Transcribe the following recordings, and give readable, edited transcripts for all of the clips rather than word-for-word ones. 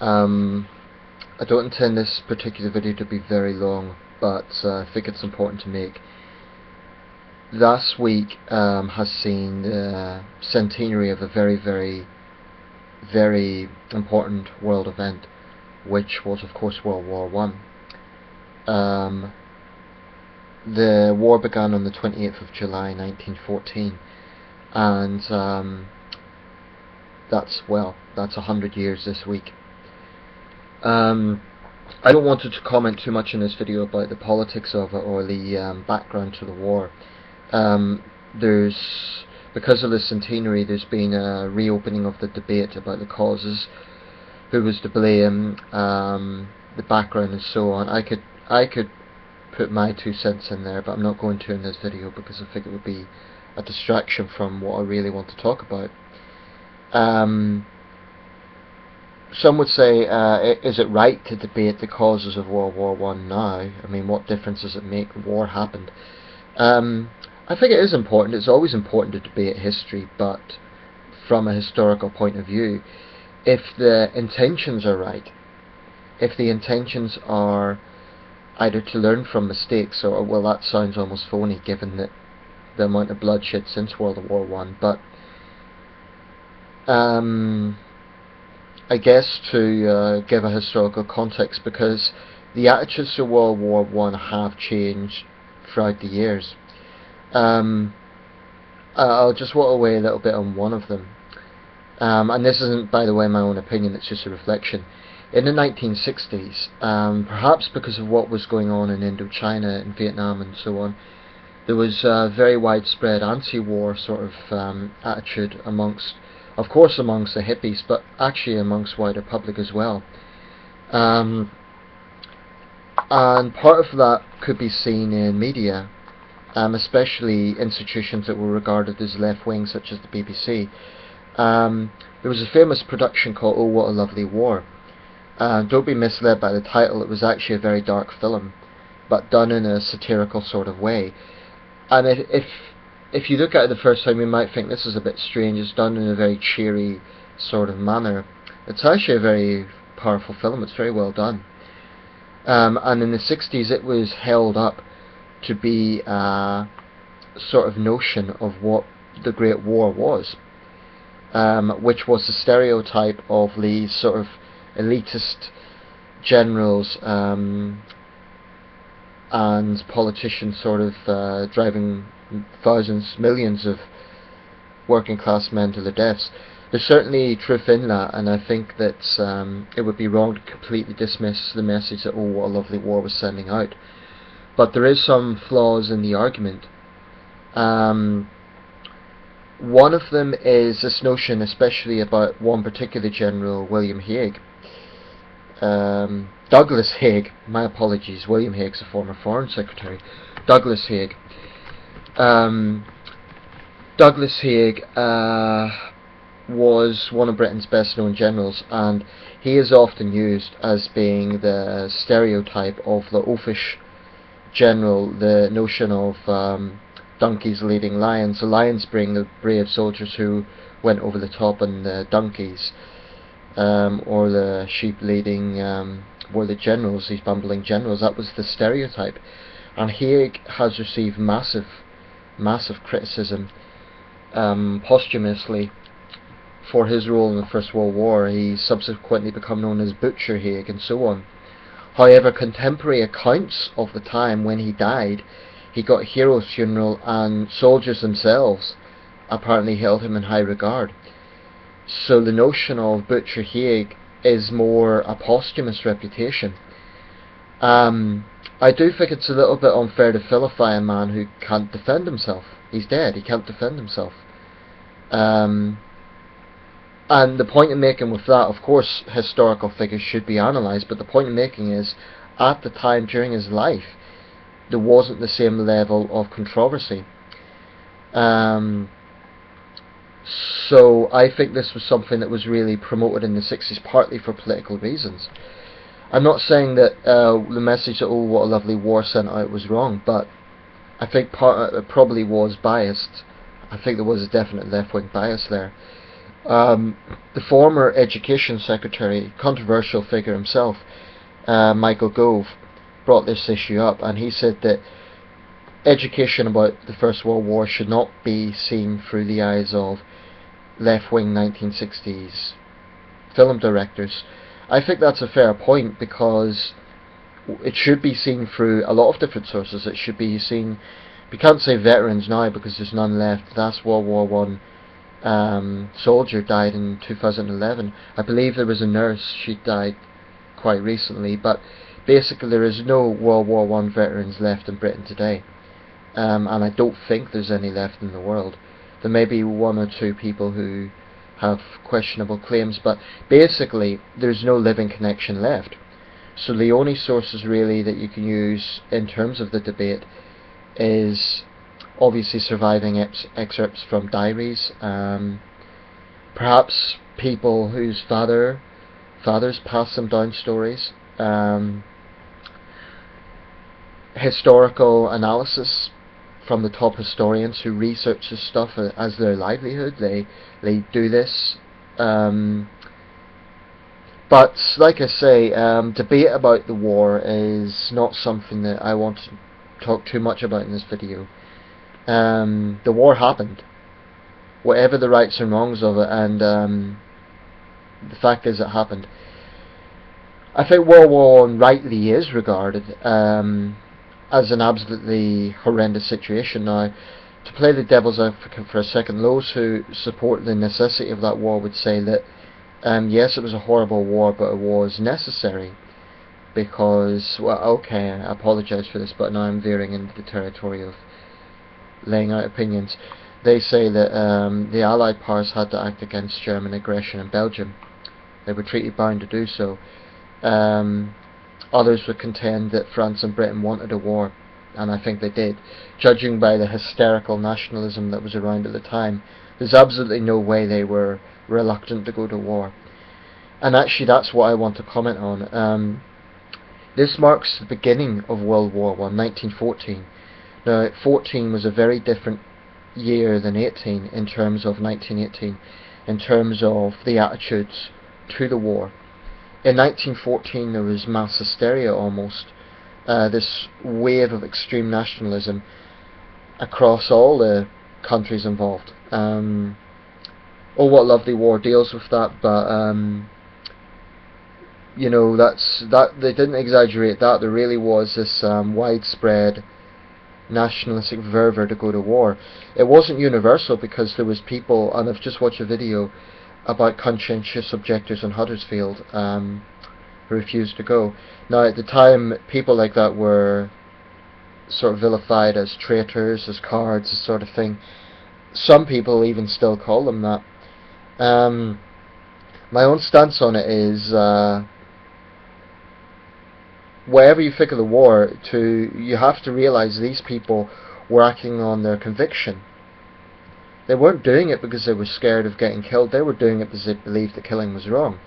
I don't intend this particular video to be very long, but I think it's important to make. Last week has seen the centenary of a very important world event, which was of course World War One. The war began on the 28th of July 1914, and that's 100 years this week. I don't want to comment too much in this video about the politics of it or the background to the war. Because of the centenary, there's been a reopening of the debate about the causes, who was to blame, the background and so on. I could put my 2 cents in there, but I'm not going to in this video because I think it would be a distraction from what I really want to talk about. Some would say, is it right to debate the causes of World War One now? I mean, what difference does it make? The war happened. I think it is important. It's always important to debate history, but from a historical point of view, if the intentions are right, if the intentions are either to learn from mistakes, or, well, that sounds almost phony given that the amount of bloodshed since World War One, but I guess to give a historical context, because the attitudes to World War One have changed throughout the years. I'll just walk away a little bit on one of them, and this isn't, by the way, my own opinion, it's just a reflection. In the 1960s, perhaps because of what was going on in Indochina and Vietnam and so on, there was a very widespread anti-war sort of attitude amongst the hippies, but actually amongst wider public as well. And part of that could be seen in media, especially institutions that were regarded as left-wing, such as the BBC. There was a famous production called Oh What a Lovely War. Don't be misled by the title, it was actually a very dark film, but done in a satirical sort of way. And if you look at it the first time, you might think this is a bit strange. It's done in a very cheery sort of manner. It's actually a very powerful film. It's very well done. And in the 60s, it was held up to be a sort of notion of what the Great War was, which was the stereotype of these sort of elitist generals and politicians sort of driving millions of working class men to their deaths. There's certainly truth in that, and I think that it would be wrong to completely dismiss the message that Oh What a Lovely War was sending out. But there is some flaws in the argument. One of them is this notion, especially about one particular general, William Hague. Douglas Haig, my apologies, William Hague's a former Foreign Secretary. Douglas Haig. Douglas Haig was one of Britain's best known generals, and he is often used as being the stereotype of the oafish general, the notion of donkeys leading lions, the lions being the brave soldiers who went over the top, and the donkeys or the sheep leading were the generals, these bumbling generals. That was the stereotype, and Haig has received massive criticism posthumously for his role in the First World War. He subsequently become known as Butcher Haig and so on. However, contemporary accounts of the time when he died, he got a hero's funeral, and soldiers themselves apparently held him in high regard. So the notion of Butcher Haig is more a posthumous reputation. I do think it's a little bit unfair to vilify a man who can't defend himself. He's dead, he can't defend himself. And the point I'm making with that, of course, historical figures should be analysed, but the point I'm making is, at the time during his life, there wasn't the same level of controversy. So I think this was something that was really promoted in the 60s, partly for political reasons. I'm not saying that the message that Oh What a Lovely War sent out was wrong, but I think it probably was biased. I think there was a definite left-wing bias there. The former Education Secretary, controversial figure himself, Michael Gove, brought this issue up, and he said that education about the First World War should not be seen through the eyes of left-wing 1960s film directors. I think that's a fair point, because it should be seen through a lot of different sources. It should be seen, we can't say veterans now because there's none left. The last World War One soldier died in 2011. I believe there was a nurse, she died quite recently, but basically there is no World War One veterans left in Britain today, and I don't think there's any left in the world. There may be one or two people who have questionable claims, but basically there's no living connection left. So the only sources really that you can use in terms of the debate is obviously surviving excerpts from diaries, perhaps people whose fathers passed them down stories, historical analysis from the top historians who research this stuff as their livelihood. They do this. But like I say, debate about the war is not something that I want to talk too much about in this video. The war happened, whatever the rights and wrongs of it, and the fact is it happened. I think World War I rightly is regarded as an absolutely horrendous situation. Now, to play the devil's advocate for a second, those who support the necessity of that war would say that yes, it was a horrible war, but it was necessary, because, well, okay, I apologise for this, but now I'm veering into the territory of laying out opinions. They say that the Allied powers had to act against German aggression in Belgium. They were treaty bound to do so. Others would contend that France and Britain wanted a war, and I think they did. Judging by the hysterical nationalism that was around at the time, there's absolutely no way they were reluctant to go to war. And actually that's what I want to comment on. This marks the beginning of World War I, 1914. Now, 14 was a very different year than 18 in terms of 1918, in terms of the attitudes to the war. In 1914 there was mass hysteria almost, this wave of extreme nationalism across all the countries involved. Oh, What Lovely War deals with that, but you know, that they didn't exaggerate that. There really was this widespread nationalistic fervour to go to war. It wasn't universal, because there was people, and I've just watched a video about conscientious objectors in Huddersfield who refused to go. Now, at the time, people like that were sort of vilified as traitors, as cowards, this sort of thing. Some people even still call them that. My own stance on it is, whatever you think of the war, you have to realise these people were acting on their conviction. They weren't doing it because they were scared of getting killed. They were doing it because they believed that killing was wrong.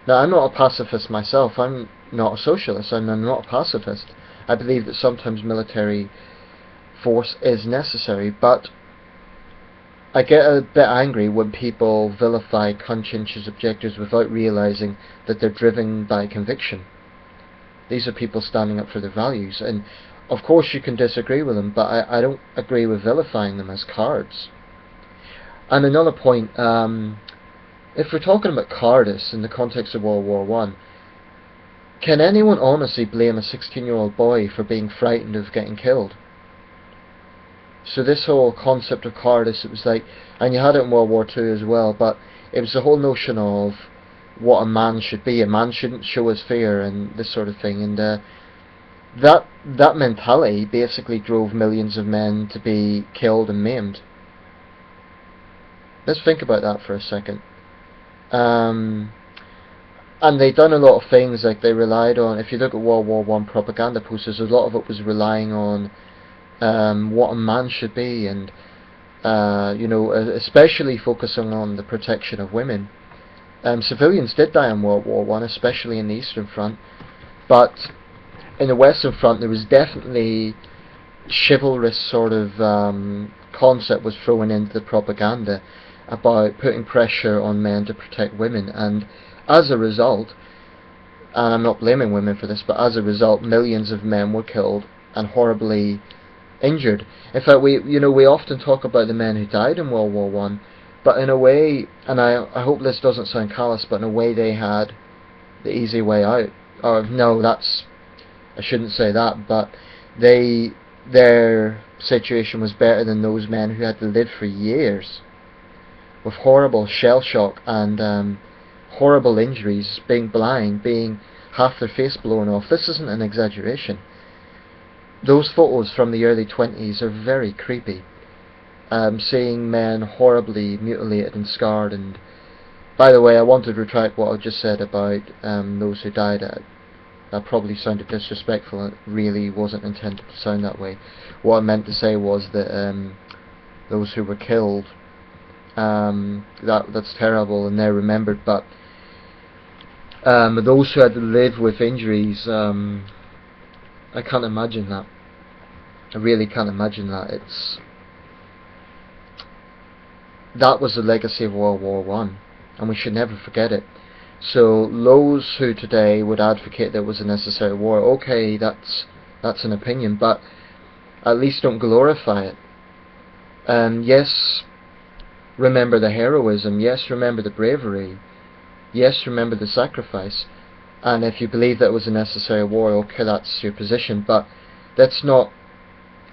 Now, I'm not a pacifist myself. I'm not a socialist, and I'm not a pacifist. I believe that sometimes military force is necessary, but I get a bit angry when people vilify conscientious objectors without realising that they're driven by conviction. These are people standing up for their values, and of course you can disagree with them, but I don't agree with vilifying them as cowards. And another point, if we're talking about cowardice in the context of World War I, can anyone honestly blame a 16-year-old boy for being frightened of getting killed? So this whole concept of cowardice, it was like, and you had it in World War II as well, but it was the whole notion of what a man should be. A man shouldn't show his fear and this sort of thing, and that mentality basically drove millions of men to be killed and maimed. Let's think about that for a second. And they done a lot of things, like they relied on, if you look at World War I propaganda posters, a lot of it was relying on what a man should be, and you know, especially focusing on the protection of women. Civilians did die in World War I, especially in the Eastern Front, but in the Western Front there was definitely chivalrous sort of concept was thrown into the propaganda, about putting pressure on men to protect women, and as a result, and I'm not blaming women for this, but as a result, millions of men were killed and horribly injured. In fact, we often talk about the men who died in World War One, but in a way, and I hope this doesn't sound callous, but in a way they had the easy way out. Or no, I shouldn't say that, but their situation was better than those men who had to live for years with horrible shell shock and horrible injuries, being blind, being half their face blown off. This isn't an exaggeration. Those photos from the early 20s are very creepy. Seeing men horribly mutilated and scarred. And by the way, I want to retract what I just said about those who died. That probably sounded disrespectful. It really wasn't intended to sound that way. What I meant to say was that those who were killed, that's terrible and they're remembered, but those who had to live with injuries, I can't imagine that. I really can't imagine that. That was the legacy of World War One, and we should never forget it. So those who today would advocate that it was a necessary war, okay, that's an opinion, but at least don't glorify it. Yes, remember the heroism. Yes, remember the bravery. Yes, remember the sacrifice. And if you believe that it was a necessary war, okay, that's your position. But that's not...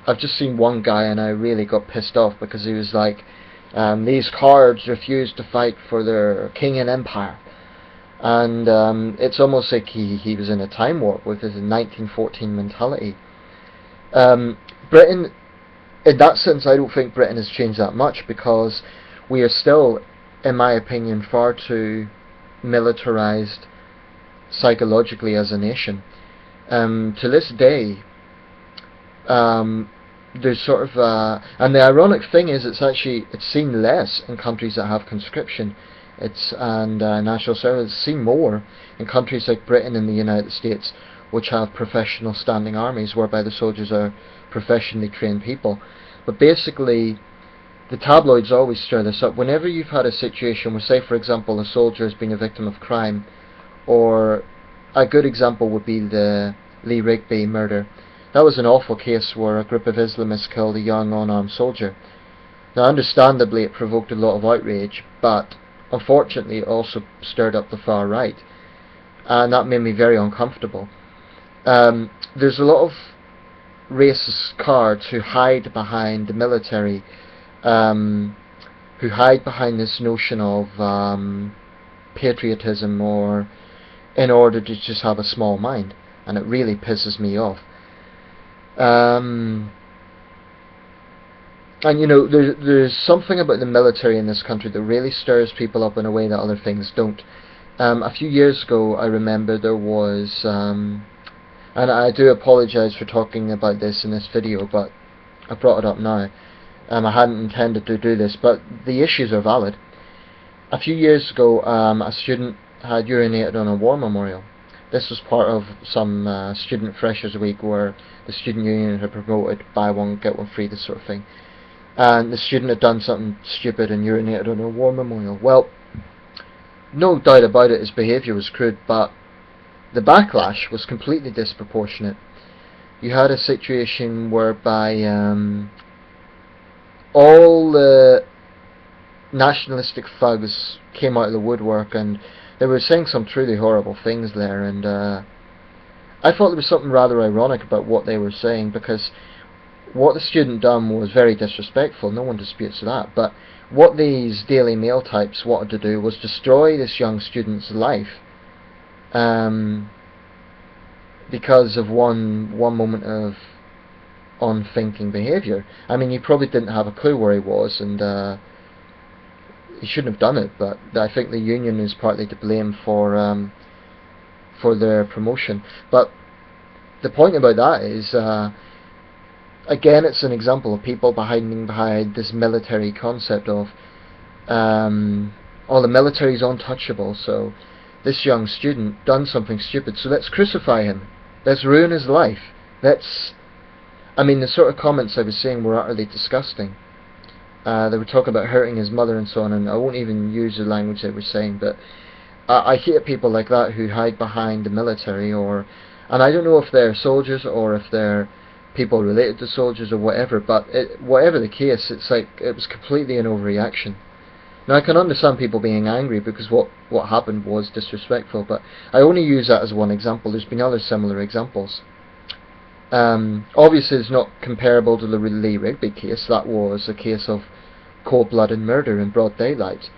I've just seen one guy and I really got pissed off because he was like, these cowards refused to fight for their king and empire. And it's almost like he was in a time warp with his 1914 mentality. Britain, in that sense, I don't think Britain has changed that much, because we are still, in my opinion, far too militarized psychologically as a nation. To this day, there's sort of and the ironic thing is it's seen less in countries that have conscription and national service. It's seen more in countries like Britain and the United States, which have professional standing armies whereby the soldiers are professionally trained people. But basically, the tabloids always stir this up. Whenever you've had a situation where, say for example, a soldier has been a victim of crime, or a good example would be the Lee Rigby murder. That was an awful case where a group of Islamists killed a young unarmed soldier. Now understandably it provoked a lot of outrage, but unfortunately it also stirred up the far right, and that made me very uncomfortable. There's a lot of racist cards who hide behind the military, who hide behind this notion of patriotism, or in order to just have a small mind, and it really pisses me off. And there's something about the military in this country that really stirs people up in a way that other things don't. A few years ago, I remember there was, and I do apologise for talking about this in this video, but I brought it up now. I hadn't intended to do this, but the issues are valid. A few years ago, a student had urinated on a war memorial. This was part of some student freshers week where the student union had promoted buy one get one free, this sort of thing. And the student had done something stupid and urinated on a war memorial. Well, no doubt about it, his behaviour was crude, but the backlash was completely disproportionate. You had a situation whereby all the nationalistic thugs came out of the woodwork, and they were saying some truly horrible things there, and I thought there was something rather ironic about what they were saying, because what the student done was very disrespectful, no one disputes that, but what these Daily Mail types wanted to do was destroy this young student's life because of one moment of unthinking behaviour. I mean, he probably didn't have a clue where he was, and he shouldn't have done it, but I think the union is partly to blame for their promotion. But the point about that is, again, it's an example of people hiding behind this military concept of, the military is untouchable, so this young student done something stupid, so let's crucify him, let's ruin his life, I mean, the sort of comments I was saying were utterly disgusting. They were talking about hurting his mother and so on, and I won't even use the language they were saying, but I hate people like that who hide behind the military, and I don't know if they're soldiers or if they're people related to soldiers or whatever, but whatever the case, it's like it was completely an overreaction. Now I can understand people being angry because what happened was disrespectful, but I only use that as one example. There's been other similar examples. Obviously it's not comparable to the Lee Rigby case. That was a case of cold-blooded murder in broad daylight,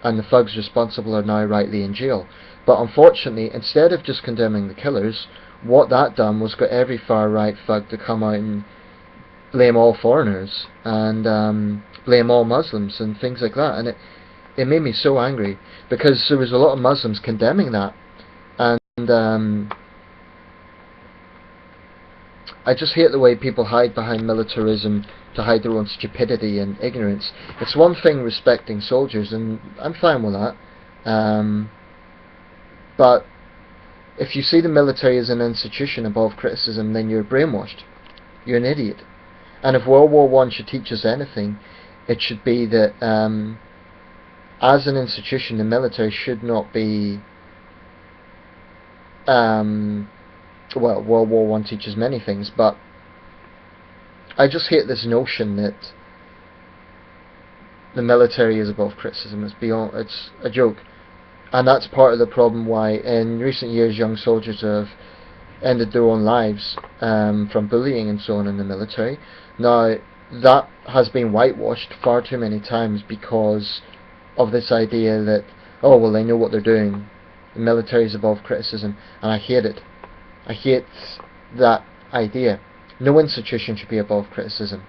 and the thugs responsible are now rightly in jail. But unfortunately, instead of just condemning the killers, what that done was got every far-right thug to come out and blame all foreigners and blame all Muslims and things like that, and it made me so angry because there was a lot of Muslims condemning that, and I just hate the way people hide behind militarism to hide their own stupidity and ignorance. It's one thing respecting soldiers, and I'm fine with that, but if you see the military as an institution above criticism, then you're brainwashed. You're an idiot. And if World War One should teach us anything, it should be that as an institution, the military should not be well, World War One teaches many things, but I just hate this notion that the military is above criticism. It's a joke, and that's part of the problem why in recent years young soldiers have ended their own lives from bullying and so on in the military. Now that has been whitewashed far too many times because of this idea that, oh well, they know what they're doing, the military is above criticism, and I hate it. I hate that idea. No institution should be above criticism.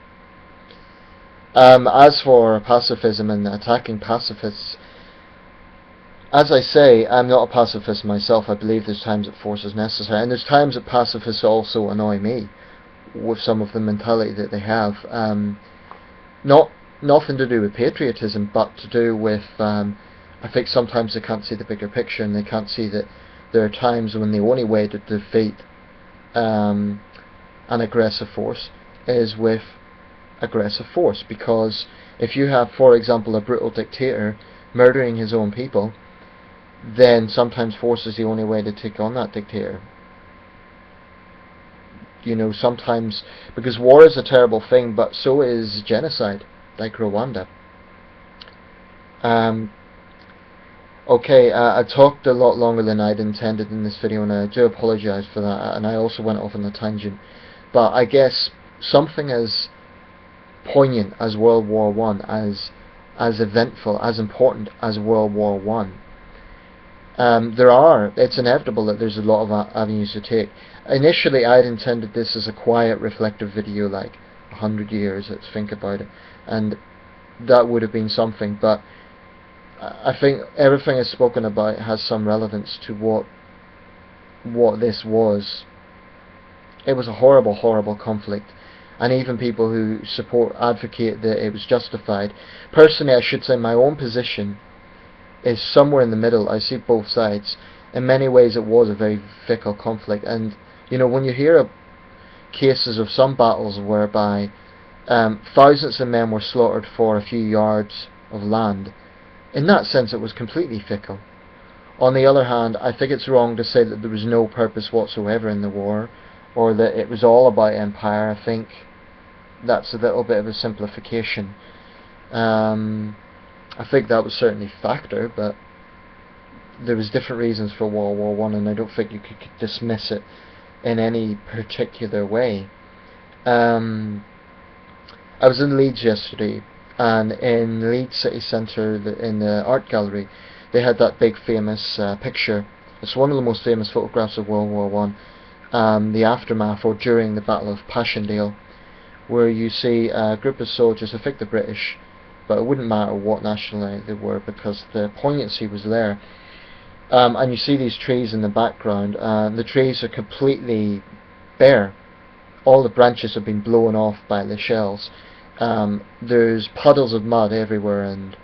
As for pacifism and attacking pacifists, as I say, I'm not a pacifist myself. I believe there's times that force is necessary, and there's times that pacifists also annoy me with some of the mentality that they have. Nothing to do with patriotism, but to do with I think sometimes they can't see the bigger picture, and they can't see that there are times when the only way to defeat an aggressive force is with aggressive force. Because if you have, for example, a brutal dictator murdering his own people, then sometimes force is the only way to take on that dictator. You know, sometimes, because war is a terrible thing, but so is genocide, like Rwanda. Okay, I talked a lot longer than I'd intended in this video, and I do apologise for that, and I also went off on a tangent. But I guess something as poignant as World War One, as eventful, as important as World War One, it's inevitable that there's a lot of avenues to take. Initially I'd intended this as a quiet, reflective video, like 100 years, let's think about it, and that would have been something, but I think everything I've spoken about has some relevance to what this was. It was a horrible, horrible conflict, and even people who advocate that it was justified. Personally, I should say my own position is somewhere in the middle. I see both sides. In many ways it was a very fickle conflict, and you know, when you hear of cases of some battles whereby thousands of men were slaughtered for a few yards of land, in that sense it was completely fickle. On the other hand, I think it's wrong to say that there was no purpose whatsoever in the war, or that it was all about empire. I think that's a little bit of a simplification. I think that was certainly a factor, but there was different reasons for World War One, and I don't think you could dismiss it in any particular way. I was in Leeds yesterday, and in Leeds city centre, in the art gallery, they had that big famous picture. It's one of the most famous photographs of World War One, the aftermath or during the Battle of Passchendaele, where you see a group of soldiers, I think the British, but it wouldn't matter what nationality they were because the poignancy was there. And you see these trees in the background, and the trees are completely bare. All the branches have been blown off by the shells. There's puddles of mud everywhere, and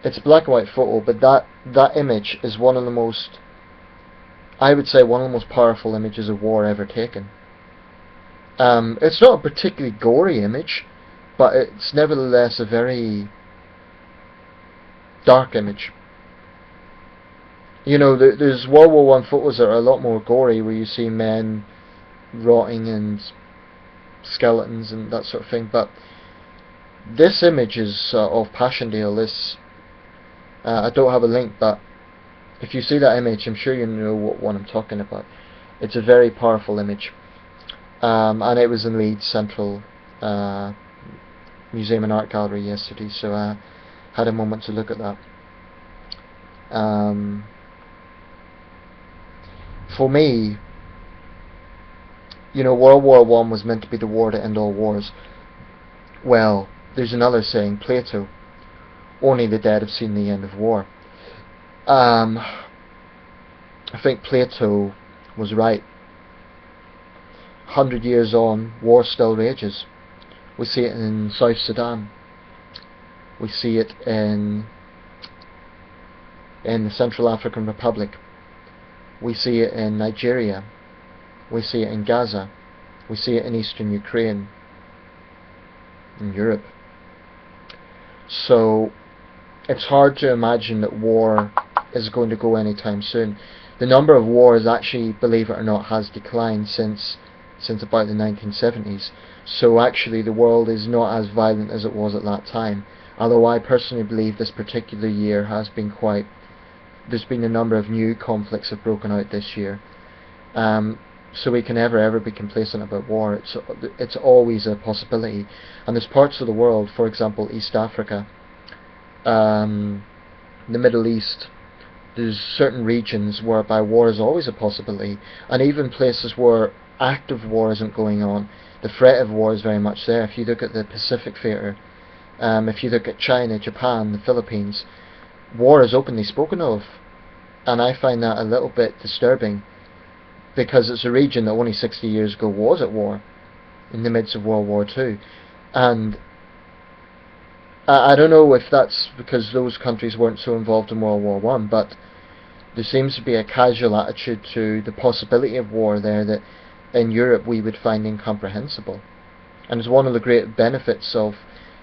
it's a black and white photo, but that image is one of the most, I would say, one of the most powerful images of war ever taken. It's not a particularly gory image, but it's nevertheless a very dark image. You know, there's World War One photos that are a lot more gory, where you see men rotting and skeletons and that sort of thing, but this image is of Passchendaele. This I don't have a link, but if you see that image, I'm sure you know what one I'm talking about. It's a very powerful image, and it was in Leeds Central Museum and Art Gallery yesterday, so I had a moment to look at that. For me, you know, World War One was meant to be the war to end all wars. Well, there's another saying, Plato, only the dead have seen the end of war. I think Plato was right. 100 years on, war still rages. We see it in South Sudan. We see it in the Central African Republic. We see it in Nigeria. We see it in Gaza. We see it in eastern Ukraine, in Europe. So it's hard to imagine that war is going to go anytime soon. The number of wars actually, believe it or not, has declined since about the 1970s. So actually the world is not as violent as it was at that time. Although I personally believe this particular year has been quite... There's been a number of new conflicts have broken out this year. So we can never be complacent about war. It's always a possibility. And there's parts of the world, for example East Africa, the Middle East, there's certain regions whereby war is always a possibility, and even places where active war isn't going on, the threat of war is very much there. If you look at the Pacific Theatre, if you look at China, Japan, the Philippines, war is openly spoken of, and I find that a little bit disturbing, because it's a region that only 60 years ago was at war, in the midst of World War II. And I don't know if that's because those countries weren't so involved in World War One, but there seems to be a casual attitude to the possibility of war there that in Europe we would find incomprehensible. And it's one of the great benefits of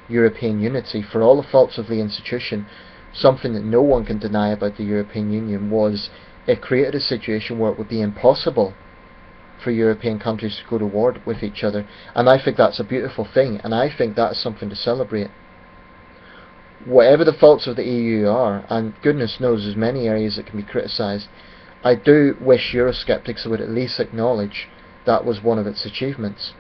European unity. For all the faults of the institution, something that no one can deny about the European Union was it created a situation where it would be impossible for European countries to go to war with each other. And I think that's a beautiful thing, and I think that's something to celebrate. Whatever the faults of the EU are, and goodness knows there's many areas that can be criticised, I do wish Eurosceptics would at least acknowledge that was one of its achievements.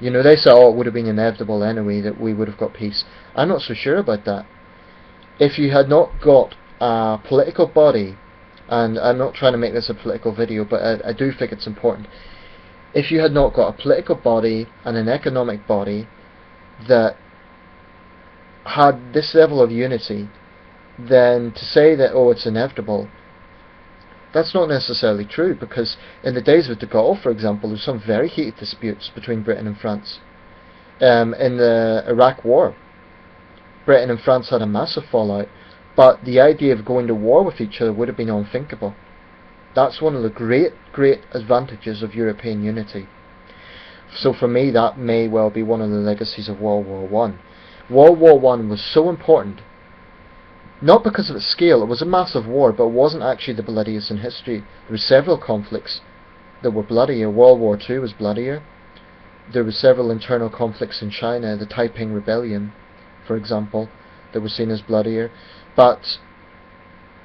You know, they say, oh, it would have been inevitable anyway that we would have got peace. I'm not so sure about that. If you had not got a political body, and I'm not trying to make this a political video, but I do think it's important, if you had not got a political body and an economic body that had this level of unity, then to say that, oh, it's inevitable, that's not necessarily true, because in the days of de Gaulle, for example, there were some very heated disputes between Britain and France. In the Iraq War, Britain and France had a massive fallout, but the idea of going to war with each other would have been unthinkable. That's one of the great advantages of European unity. So for me, that may well be one of the legacies of World War One. World War One was so important, not because of its scale. It was a massive war, but it wasn't actually the bloodiest in history. There were several conflicts that were bloodier. World War Two was bloodier. There were several internal conflicts in China, the Taiping Rebellion, for example, that were seen as bloodier. But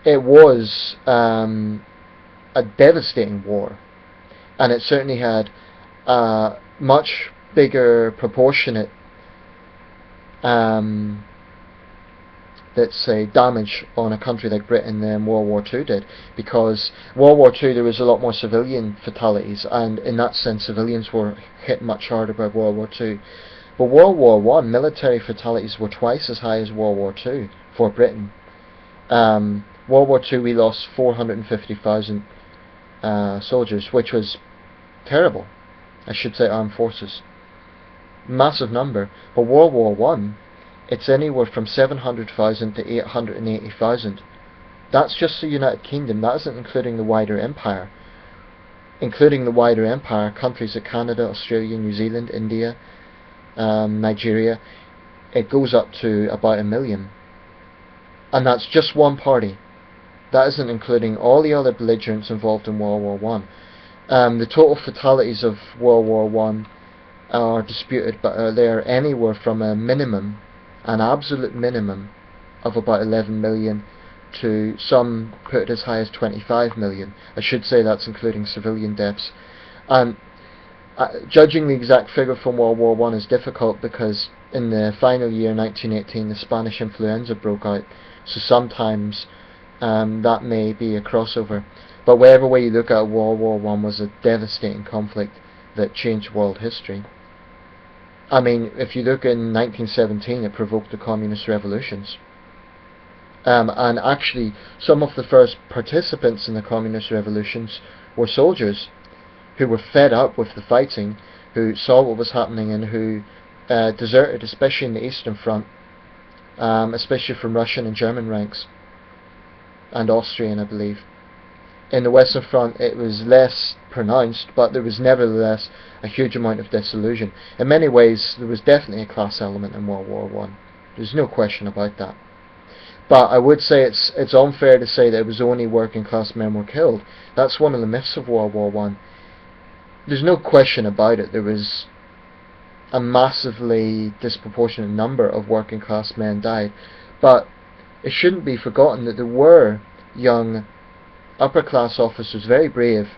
it was a devastating war, and it certainly had a much bigger proportionate let's say damage on a country like Britain than World War II did, because World War II there was a lot more civilian fatalities, and in that sense civilians were hit much harder by World War II. But World War One, military fatalities were twice as high as World War II for Britain. World War II we lost 450,000 soldiers, which was terrible. I should say armed forces. Massive number. But World War One, it's anywhere from 700,000 to 880,000. That's just the United Kingdom. That isn't including the wider empire. Including the wider empire, countries like Canada, Australia, New Zealand, India, Nigeria, it goes up to about 1 million. And that's just one party. That isn't including all the other belligerents involved in World War One. The total fatalities of World War One are disputed, but they are anywhere from an absolute minimum of about 11 million to some put it as high as 25 million. I should say that's including civilian deaths. And judging the exact figure from World War One is difficult because in the final year, 1918, the Spanish influenza broke out. So sometimes that may be a crossover. But whatever way you look at it, World War One was a devastating conflict that changed world history. I mean, if you look in 1917, it provoked the communist revolutions. And actually, some of the first participants in the communist revolutions were soldiers who were fed up with the fighting, who saw what was happening, and who deserted, especially in the Eastern Front, especially from Russian and German ranks, and Austrian, I believe. In the Western Front it was less pronounced, but there was nevertheless a huge amount of disillusion. In many ways there was definitely a class element in World War One. There's no question about that. But I would say it's unfair to say that it was only working class men were killed. That's one of the myths of World War One. There's no question about it. There was a massively disproportionate number of working class men died. But it shouldn't be forgotten that there were young upper class officers, very brave,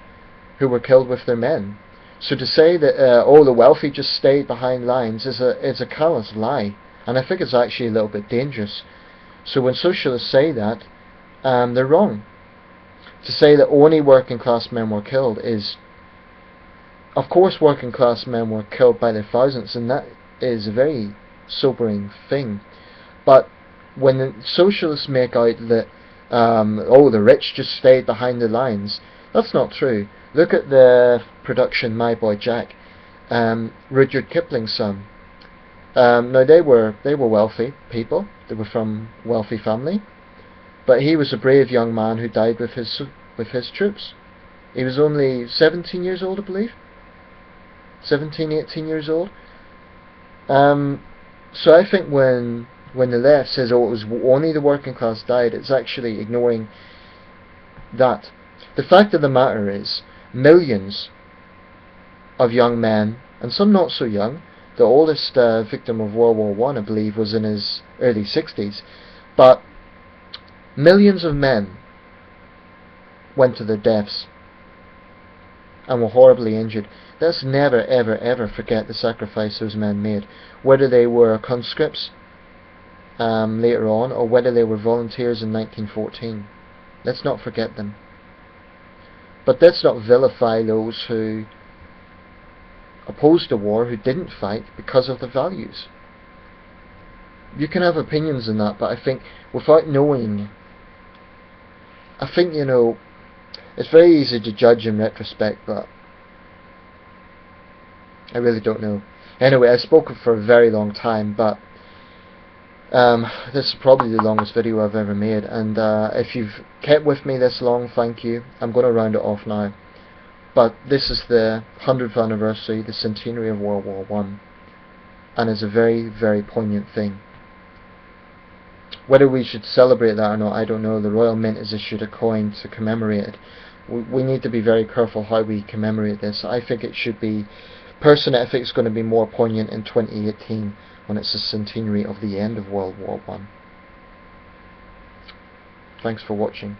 who were killed with their men. So to say that the wealthy just stayed behind lines is a callous lie, and I think it's actually a little bit dangerous. So when socialists say that, they're wrong. To say that only working class men were killed is, of course working class men were killed by the thousands, and that is a very sobering thing. But when the socialists make out that the rich just stayed behind the lines, that's not true. Look at the production My Boy Jack, Rudyard Kipling's son. Now they were wealthy people. They were from wealthy family, but he was a brave young man who died with his troops. He was only 17 years old, I believe. 17, 18 years old. So I think when the left says, oh, it was only the working class died, it's actually ignoring that. The fact of the matter is, millions of young men, and some not so young, the oldest victim of World War One, I believe, was in his early 60s, but millions of men went to their deaths and were horribly injured. Let's never, ever, ever forget the sacrifice those men made, whether they were conscripts later on, or whether they were volunteers in 1914. Let's not forget them. But let's not vilify those who opposed the war, who didn't fight because of the values. You can have opinions on that, but I think without knowing, I think, it's very easy to judge in retrospect, but I really don't know. Anyway, I've spoken for a very long time, but this is probably the longest video I've ever made, and if you've kept with me this long, thank you. I'm going to round it off now. But this is the 100th anniversary, the centenary of World War One, and it's a very, very poignant thing. Whether we should celebrate that or not, I don't know. The Royal Mint has issued a coin to commemorate it. We need to be very careful how we commemorate this. I think it should be, personally, I think it's going to be more poignant in 2018 when it's the centenary of the end of World War One. Thanks for watching.